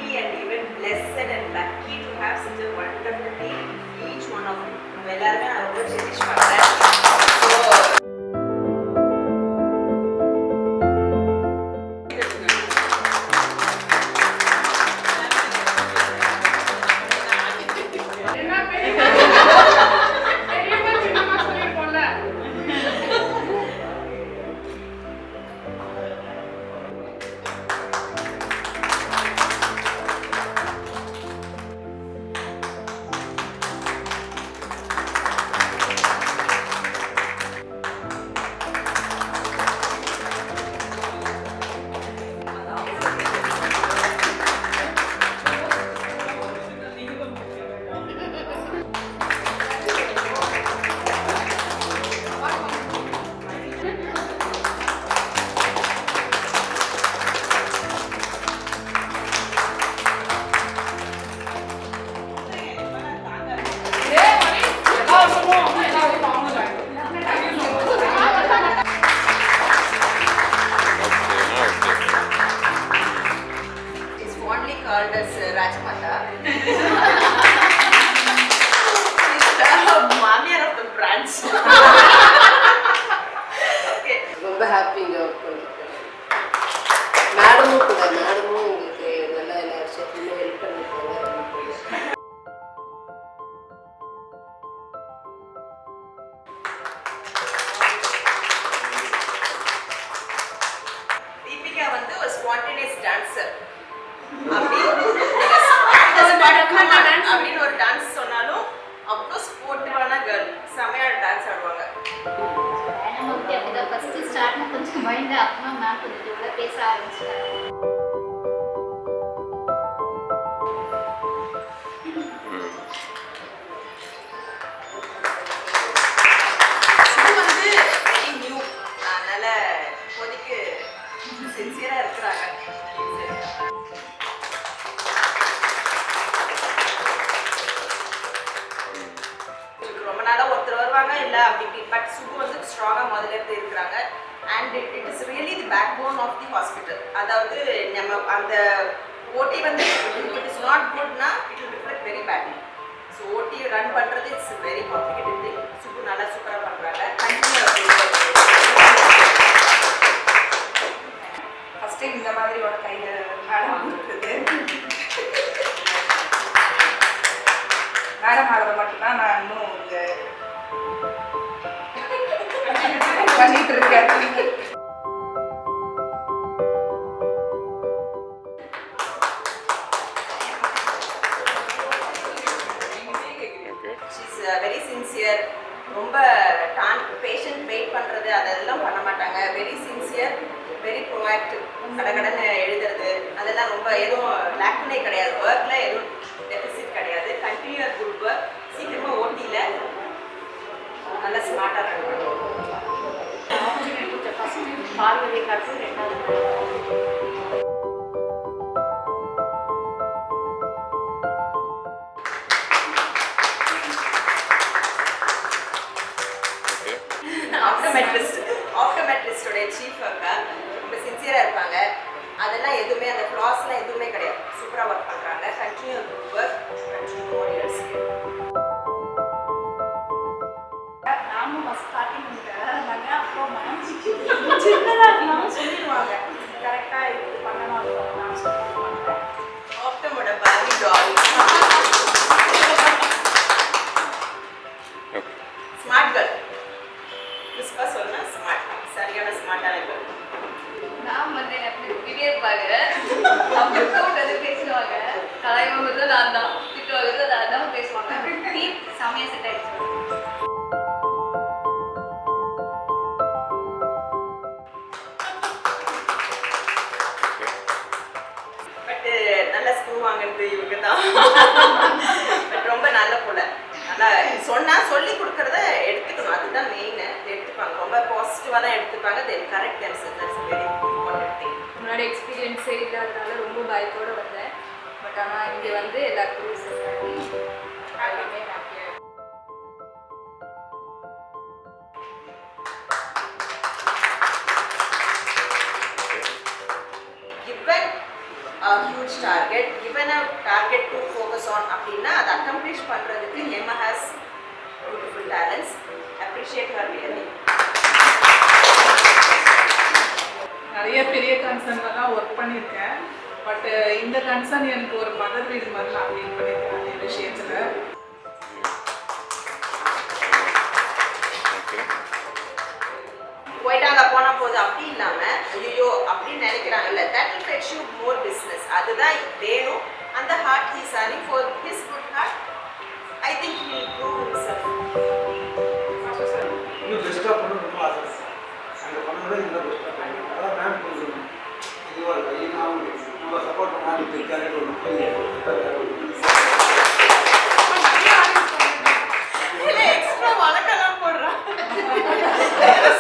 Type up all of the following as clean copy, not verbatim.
happy and even blessed and lucky to have such a wonderful team, each one of you. எல்லாருமே நான் ரொம்ப cherish பண்றேன். Called as Rajmata. She's the mamiya of the branch. Okay. ரொம்ப ஹாப்பிங்க மேடமும் கூட மேடமும் உங்களுக்கு நல்லா எல்லா விஷயத்துலையும் ஹெல்ப் பண்ணிருக்காங்க. தீபிகா வந்து ஒரு ஸ்பான்டேனியஸ் டான்சர். அப்படின்னு ஒரு டான்ஸ் சொன்னாலும் அவ்வளோ ஸ்போர்ட்டிவான கேர்ள், செமையா டான்ஸ் ஆடுவாங்க. அப்படிதான் ஃபர்ஸ்ட் ஸ்டார்ட்ல கொஞ்சம் மைண்ட் அப்புறமா மேம் கொஞ்சம் உள்ள பேச ஆரம்பிச்சிட்டாங்க. வந்து வெரி நியூ, அதனால இப்போதைக்கு சின்சியரா இருக்கிறாங்க. ரொம்ப நாளா ஒருத்தர் வருவாங்க இல்ல அப்படி பட் சுகு வந்து ஸ்ட்ராங்கா முதல்ல இருந்து இருக்கிறாங்க. And it is really the backbone of the hospital. அதாவது நம்ம அந்த ஓடி வந்து இட் இஸ் நாட் குட்னா it will reflect very badly. So OT run பண்றது it's very complicated thing. Sugu நல்லா சூப்பரா பண்றாங்க. ஃபர்ஸ்ட் டைம் இந்த மாதிரி ஒரு கையில மேடம் கொடுத்தது. மேடம் ஆடுறது மட்டும்தான் நான் இன்னும் பண்ணிட்டு இருக்கேன். She's very sincere. ரொம்ப பேஷண்ட் வெயிட் பண்ணுறது அதெல்லாம் பண்ண மாட்டாங்க. Very sincere, very proactive. கடகடன்னு எழுதுறது அதெல்லாம் ரொம்ப எதுவும் லேக்குனே கிடையாது. ஒர்க்கில் எதுவும் டெபிசிட் கிடையாது. Continues good work. சீக்கிரமாக ஓட்டியில் நல்லா ஸ்மார்ட்டாக ரன் பண்ணுவோம். பார்வதி காட்டு ரெண்டாவது ஆப்டோமெட்ரிஸ்டோட சீஃப் அக்கா ரொம்ப சின்சியராக இருப்பாங்க. அதெல்லாம் எதுவுமே அந்த ஃப்ளாஸ்லாம் எதுவுமே கிடையாது. சூப்பராக ஒர்க் பண்ணுறாங்க. Continue good work. கண்டினியூ மோர் இயர்ஸ். நானும் ஃபஸ்ட் ஸ்டார்டிங் இருந்தாங்க. அப்புறம் மேம் சின்னதாக இருந்தாலும் சொல்லிடுவாங்க. கரெக்டாக இது பண்ணணும் அது பண்ணலாம் சொல்லிடுவாங்க. ஆப்டமோட பாதி டால் ஸ்மார்ட் கேர்ள். கிறிஸ்பா சொன்னா ஸ்மார்ட், சரியான ஸ்மார்ட்டான கேர்ள். மேம் வந்து எப்படி இப்படியே இருப்பாங்க. அப்புறம் கூட்டது பேசுவாங்க. கலாய்வாங்க நான் தான், திட்டுவாங்க நான் தான் பேசுவாங்க. டீம் செமையா செட் ஆயிடுச்சு. பட் நல்ல ஸ்க்ரூ வாங்குறது இவங்க தான். பட் ரொம்ப நல்ல போல. நல்லா சொன்னா சொல்லி கொடுக்கறத எடுத்துக்கணும். அதுதான் மெயின். எடுத்துப்பாங்க. ரொம்ப பாசிட்டிவா தான் எடுத்துப்பாங்க. Then correct themselves. That's very important thing. முன்னாடி எக்ஸ்பீரியன்ஸே இல்லாதனால ரொம்ப பயத்தோடு வந்தேன். பட் ஆனால் இங்கே வந்து எல்லாருக்கும் செட் ஆகி எல்லாமே ஹாப்பியாக. Given a huge target target, given a target to focus on அப்படின்னா அதை accomplish பண்றதுக்கு Emma has beautiful talents. Appreciate her really. நிறைய பெரிய கன்சர்ன்லாம் ஒர்க் பண்ணியிருக்கேன். பட் இந்த கன்சர்ன் எனக்கு ஒரு மதர் வீடு மாதிரி நான் ஃபீல் பண்ணியிருக்கேன் நிறைய விஷயத்தில். போயிட்டாங்க போனா போது அப்படி இல்லாம ஐயோ அப்படின்னு நினைக்கிறாங்கல்ல, that will fetch you more business. அதுதான் வேணும். அந்த heart he is earning for his good heart. I think he will prove himself. இன்னும் பெஸ்ட்டாக பண்ண ரொம்ப ஆசை. அங்கே பண்ணதை இன்னும் பெஸ்ட்டாக பண்ணணும். அதான் மேம் கொடுக்கணும். இதுவாக இருக்கும். ஐயாவும் நம்ம சப்போர்ட் பண்ணாலும் தெரிஞ்சாலே ஒரு எக்ஸ்ட்ரா வழக்கெல்லாம் போடுறான்.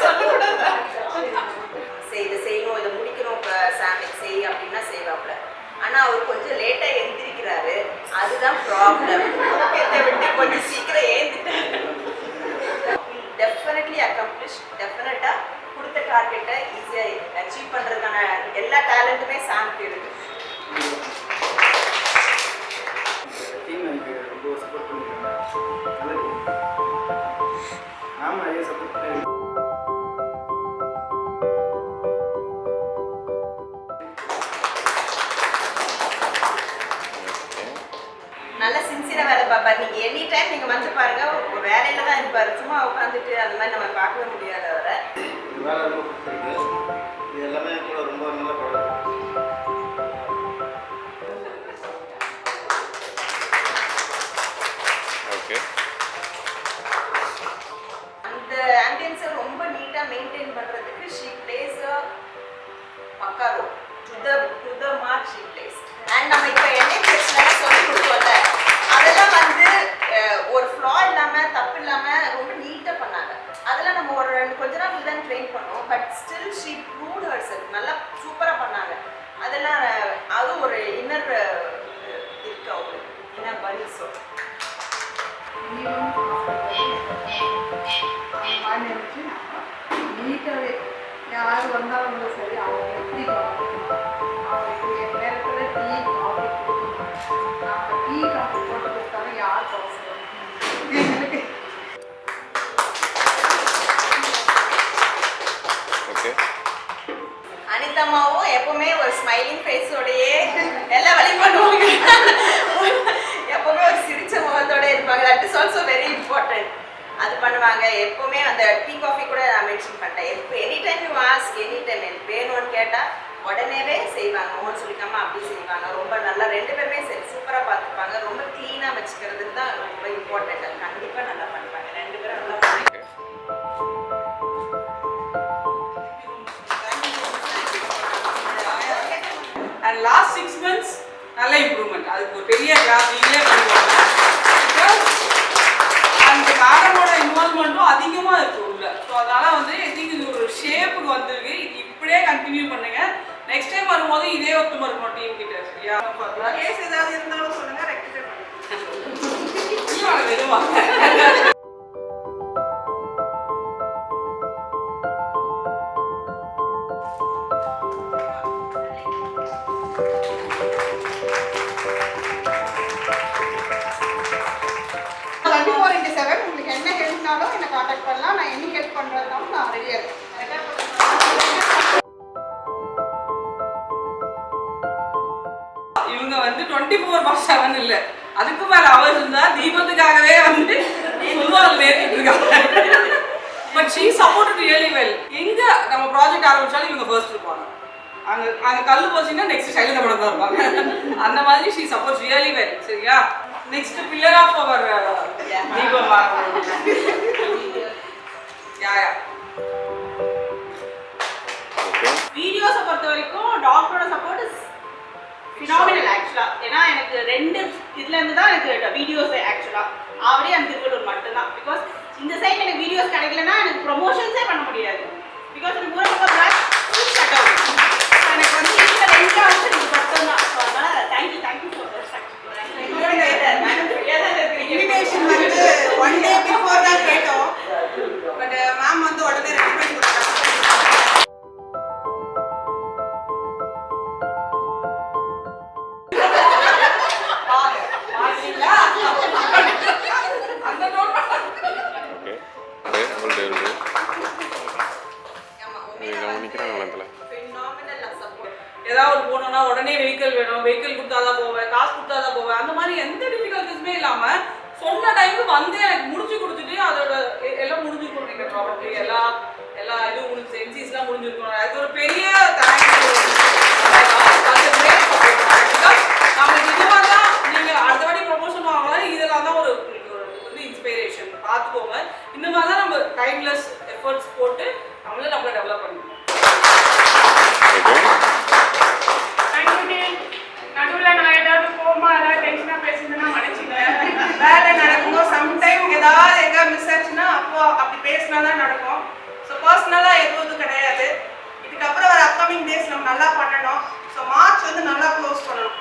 சொல்லக்கூடாது. சரி இதை செய்யணும், இதை முடிக்கணும், இப்போ சாமிக்கு செய் அப்படின்னா செய்வாப்புல. ஆனா அவர் கொஞ்சம் லேட்டா எழுந்திருக்கிறாரு, அதுதான் ப்ராப்ளம். விட்டு கொஞ்சம் சீக்கிரம் ஏந்திட்டாரு. Definitely accomplish. டெஃபினட்டா கொடுத்த டார்கெட்டை ஈஸியா அச்சீவ் பண்றதுக்கான எல்லா டேலண்ட்டுமே சாமிக்கு இருக்கு. டீம் எனக்கு ரொம்ப சப்போர்ட் பண்ணியிருக்காங்க. நல்ல டீம். ஆமாம், ஐயா சப்போர்ட் பண்ணி நல்ல சின்சியரா வேலை பார்ப்பாரு. நீங்க எனி டைம் நீங்க வந்து பாருங்க, ஒரு வேலையில தான் இருப்பாரு. சும்மா உட்காந்துட்டு அந்த மாதிரி நம்ம பார்க்கவே முடியாது அவரை. வேலை ரொம்ப பிடிச்சிருக்கு. இது எல்லாமே கூட ரொம்ப நல்ல படம். ஓகே. அந்த ஆம்பியன்ஸை ரொம்ப நீட்டா மெயின்டைன் பண்றதுக்கு she plays a பக்கா role. to the mark she plays. and நம்ம இப்போ NHSல சொல்லி கொடுத்தோம்ல, அதெல்லாம் வந்து ஒரு ஃப்ளா இல்லாம தப்பு இல்லாம ரொம்ப நீட்டா பண்ணாங்க. அதெல்லாம் நம்ம ஒரு கொஞ்ச நாள் தான் ட்ரெயின் பண்ணோம். But still she proved herself. நல்லா சூப்பரா பண்ணாங்க. அதெல்லாம் அது ஒரு இன்னர் இருக்கு அவங்களுக்கு, இன்னர் பரிசோ. நீட்டாகவே யார் வந்தாலும் சரி, அவங்க எப்படி அவங்களுக்கு நேரத்தில் டீ காஃபி கொடுக்கணும். நாங்கள் டீ காஃபி போட்டு கொடுத்தாலும் யார் அவசரம் எனக்கு. ஓகே. அனிதம்மாவும் எப்பவுமே ஒரு ஸ்மைலிங் ஃபேஸோடையே எல்லா வேலையும் பண்ணுவாங்க. எப்பவுமே ஒரு சிரிச்ச முகத்தோட இருப்பாங்க. That is also very important. அது பண்ணுவாங்க. எப்பவுமே அந்த டீ காஃபி கூட நான் மென்ஷன் பண்ணிட்டேன். எப்போ any time you ask, any time எனக்கு வேணும்னு கேட்டால் உடனேவே செய்வாங்க. ஓன் சொல்லிக்காம அப்படி செய்வாங்க. ரொம்ப நல்லா ரெண்டு பேருமே சரி சூப்பராக பார்த்துப்பாங்க. ரொம்ப க்ளீனாக வச்சுக்கிறதுக்கு தான் ரொம்ப இம்பார்ட்டன்ட். அது கண்டிப்பாக நல்லா பண்ணுவாங்க. ரெண்டு பேரும் நல்லா பண்ணுவாங்க. அண்ட் லாஸ்ட் 6 months நல்ல இம்ப்ரூவ்மெண்ட். அதுக்கு ஒரு பெரிய கிராஃப் நீங்களே பண்ணுவாங்க. அந்த மேடமோட இன்வால்மெண்ட்டும் அதிகமாக இருக்குது உள்ள. ஸோ அதனால் வந்து ஐ திங்க் இது ஒரு ஷேப்புக்கு வந்திருக்கு. இது இப்படியே கண்டினியூ பண்ணுங்க. நெக்ஸ்ட் டைம் வரும்போது இதே ஒத்துமை இருக்கணும் டீம் கிட்ட. சரியா? கேஸ் ஏதாவது இருந்தாலும் சொல்லுங்க, ரெக்டிஃபை பண்ணுங்க. வெறுவாங்க. உங்களுக்கு என்ன ஹெல்ப்னாலும் என்னை காண்டாக்ட் பண்ணலாம். நான் என்ன ஹெல்ப் பண்ணுறதுனாலும் நான் ரெடியாக இருக்கேன். இவங்க வந்து 24/7 இல்லை, அதுக்கு மேல அவர் இருந்தா தீபத்துக்காகவே வந்து சொல்லுவாங்க நேர்த்திட்டு இருக்காங்க. But she support really well. எங்க நம்ம ப்ராஜெக்ட் ஆரம்பிச்சாலும் இவங்க ஃபர்ஸ்ட் இருப்பாங்க. அங்க கல்லு போச்சுன்னா நெக்ஸ்ட் சைலந்த படம் தான் இருப்பாங்க. அந்த மாதிரி ஷீ சப்போர்ட் ரியலி வெல். சரியா? நெக்ஸ்ட் பில்லர் ஆஃப் அவர் தீபம். யா வீடியோஸை பொறுத்த வரைக்கும் டாக்டரோட சப்போர்ட் இஸ் ஃபினாமினல் ஆக்சுவலாக. ஏன்னா எனக்கு 2 இதுலேருந்து தான் எனக்கு வீடியோஸ் ஆக்சுவலாக ஆவரே அந்த திருவள்ளூர் மட்டும்தான். பிகாஸ் இந்த சைட் எனக்கு வீடியோஸ் கிடைக்கலன்னா எனக்கு ப்ரொமோஷன்ஸே பண்ண முடியாது. பிகாஸ் எனக்கு ஊரக ஷட் அவுட். எனக்கு வந்து இந்த 2 ஆப்ஷன் இது மட்டும்தான். ஸோ அதனால் தேங்க்யூ ஃபார் தட். இன்விடேஷன் வந்து 1 day பிஃபோர் தான் கேட்டோம். பட் மேம் வந்து உடனே ரெடி பண்ணி கொடுத்தாங்க. உடனே வெஹிக்கிள் வேணும், வெஹிக்கிள் கொடுத்தாதான் போவேன், காசு கொடுத்தாதான் போவேன், அந்த மாதிரி எந்த டிஃபிகல்ட்டிஸுமே இல்லாமல் சொன்ன டைமுக்கு வந்து எனக்கு முடிச்சு கொடுத்துட்டு அதோட எல்லாம் முடிஞ்சிருக்கணும். நீங்கள் ப்ராப்பர்ட்டி எல்லா இதுவும் முடிஞ்சு என்சிஸ்லாம் முடிஞ்சிருக்கணும். அது ஒரு பெரிய நம்மளுக்கு இதுவாக தான் நீங்கள் அடுத்த வாட்டி ப்ரொமோஷன் வாங்கலாம். இதெல்லாம் தான் ஒரு வந்து இன்ஸ்பிரேஷன். பார்த்துக்கோங்க, இந்த மாதிரி தான் நம்ம டைம்லெஸ் எஃபர்ட்ஸ் போட்டு நம்மளை டெவலப் பண்ணணும். நடுவில் நான் ஏதாவது கோமா ஏதாவது டென்ஷனாக பேசுறதுன்னா மன்னிச்சுங்க. வேலை நடக்கும்போது சம்டைம் ஏதாவது எங்கே மிஸ் ஆச்சுன்னா அப்போ அப்படி பேசினா தான் நடக்கும். ஸோ பர்சனலாக எதுவும் கிடையாது. இதுக்கப்புறம் வர அப்கமிங் டேஸ் நம்ம நல்லா பண்ணணும். ஸோ மார்ச் வந்து நல்லா க்ளோஸ் பண்ணணும்.